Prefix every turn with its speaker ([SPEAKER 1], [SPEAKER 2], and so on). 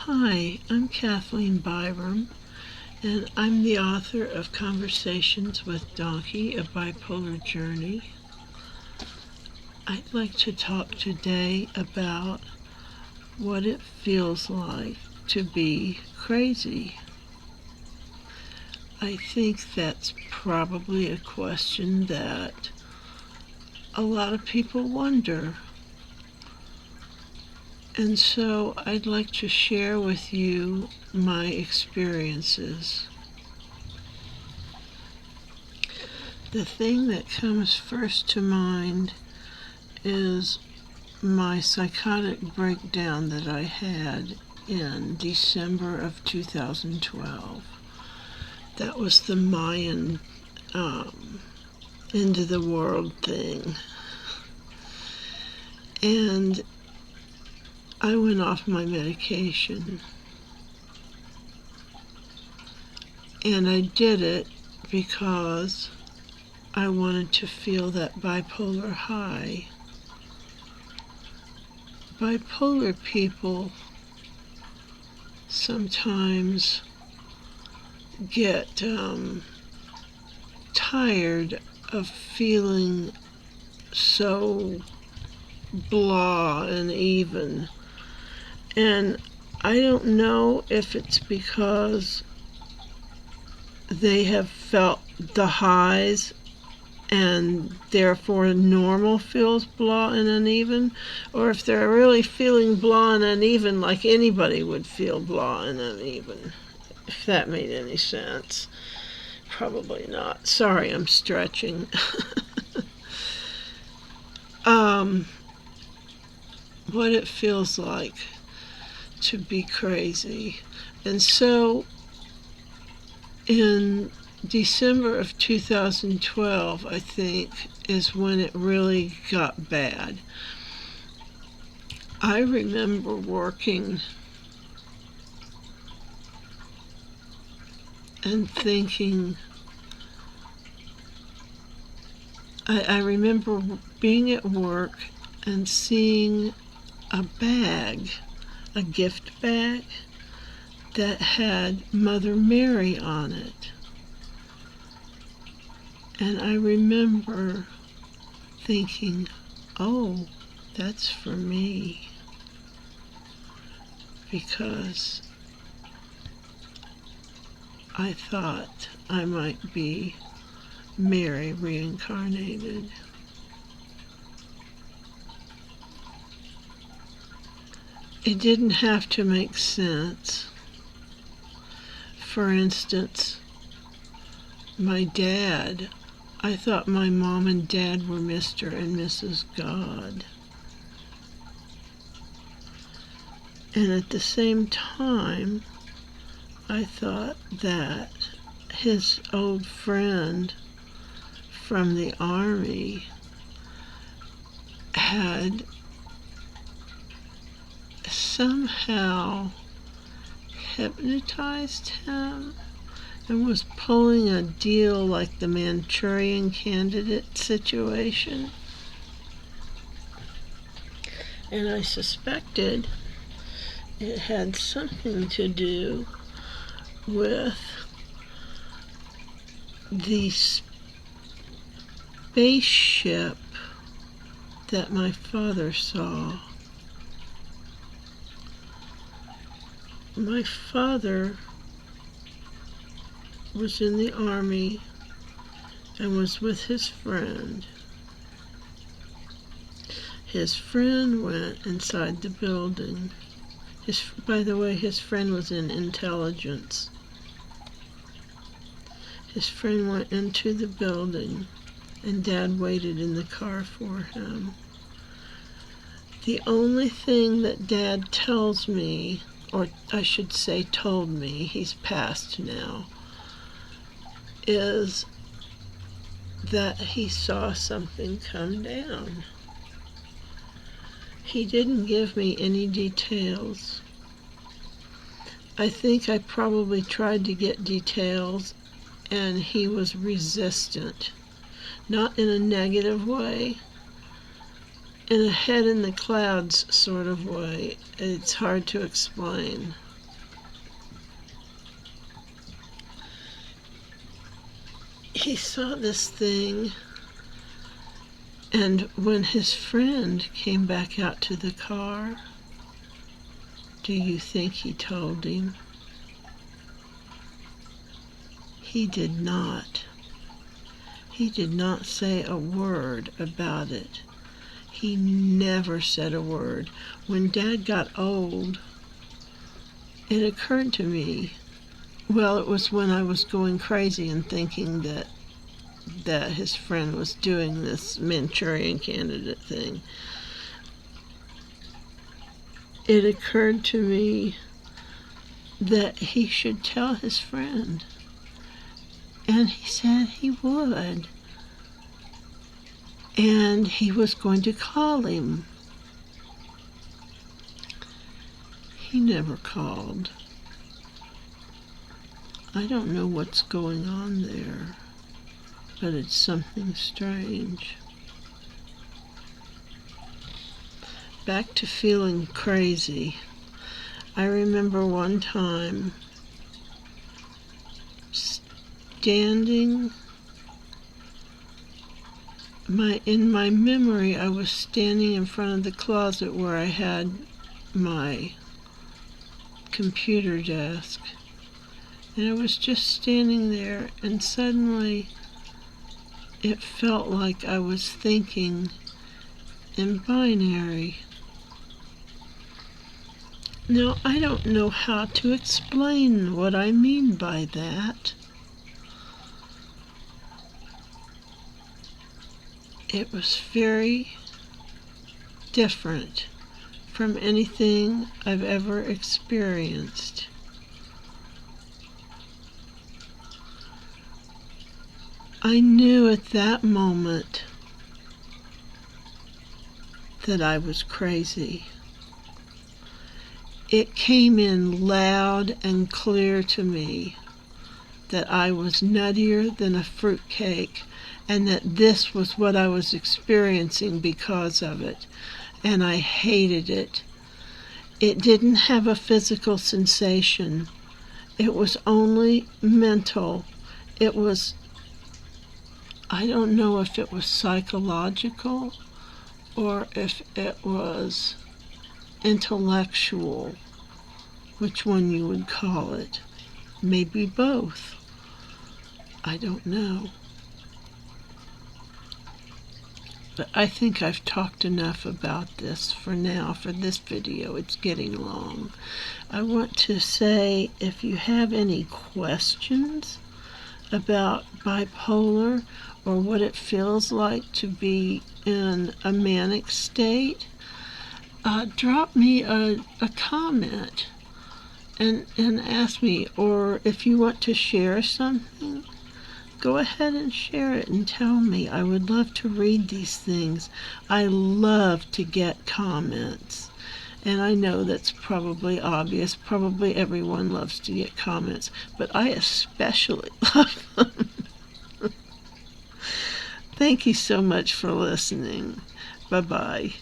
[SPEAKER 1] Hi, I'm Kathleen Byram, and I'm the author of Conversations with Dawnkey, A Bipolar Journey. I'd like to talk today about what it feels like to be crazy. I think that's probably a question that a lot of people wonder. And so I'd like to share with you my experiences. The thing that comes first to mind is my psychotic breakdown that I had in December of 2012. That was the Mayan end of the world thing. And I went off my medication. And I did it because I wanted to feel that bipolar high. Bipolar people sometimes get tired of feeling so blah and even. And I don't know if it's because they have felt the highs and therefore normal feels blah and uneven, or if they're really feeling blah and uneven like anybody would feel blah and uneven, if that made any sense. Probably not. Sorry, I'm stretching. What it feels like to be crazy. And so in December of 2012, I think, is when it really got bad. I remember working and thinking, I remember being at work and seeing a bag, a gift bag, that had Mother Mary on it. And I remember thinking, oh, that's for me. Because I thought I might be Mary reincarnated. It didn't have to make sense. For instance, my dad, I thought my mom and dad were Mr. and Mrs. God. And at the same time, I thought that his old friend from the army had somehow hypnotized him and was pulling a deal like the Manchurian Candidate situation. And I suspected it had something to do with the spaceship that my father saw. My father was in the army and was with his friend. His friend went inside the building. By the way, his friend was in intelligence. His friend went into the building, and Dad waited in the car for him. The only thing that Dad tells me, or I should say told me, he's passed now, is that he saw something come down. He didn't give me any details. I think I probably tried to get details, and he was resistant. Not in a negative way, in a head in the clouds sort of way. It's hard to explain. he saw this thing, and when his friend came back out to the car, do you think he told him? He did not. He did not say a word about it. He never said a word. When Dad got old, it occurred to me, well, it was when I was going crazy and thinking that his friend was doing this Manchurian Candidate thing. It occurred to me that he should tell his friend. And he said he would. And he was going to call him. He never called. I don't know what's going on there, but it's something strange. Back to feeling crazy. I remember one time standing, in my memory, I was standing in front of the closet where I had my computer desk, and I was just standing there, and suddenly it felt like I was thinking in binary. Now, I don't know how to explain what I mean by that. It was very different from anything I've ever experienced. I knew at that moment that I was crazy. It came in loud and clear to me that I was nuttier than a fruitcake, and that this was what I was experiencing because of it, and I hated it. It didn't have a physical sensation. It was only mental. It was, I don't know if it was psychological or if it was intellectual, which one you would call it. Maybe both. I don't know. But I think I've talked enough about this for now, for this video. It's getting long. I want to say, if you have any questions about bipolar or what it feels like to be in a manic state, drop me a comment and ask me, or if you want to share something, go ahead and share it and tell me. I would love to read these things. I love to get comments. And I know that's probably obvious. Probably everyone loves to get comments, but I especially love them. Thank you so much for listening. Bye-bye.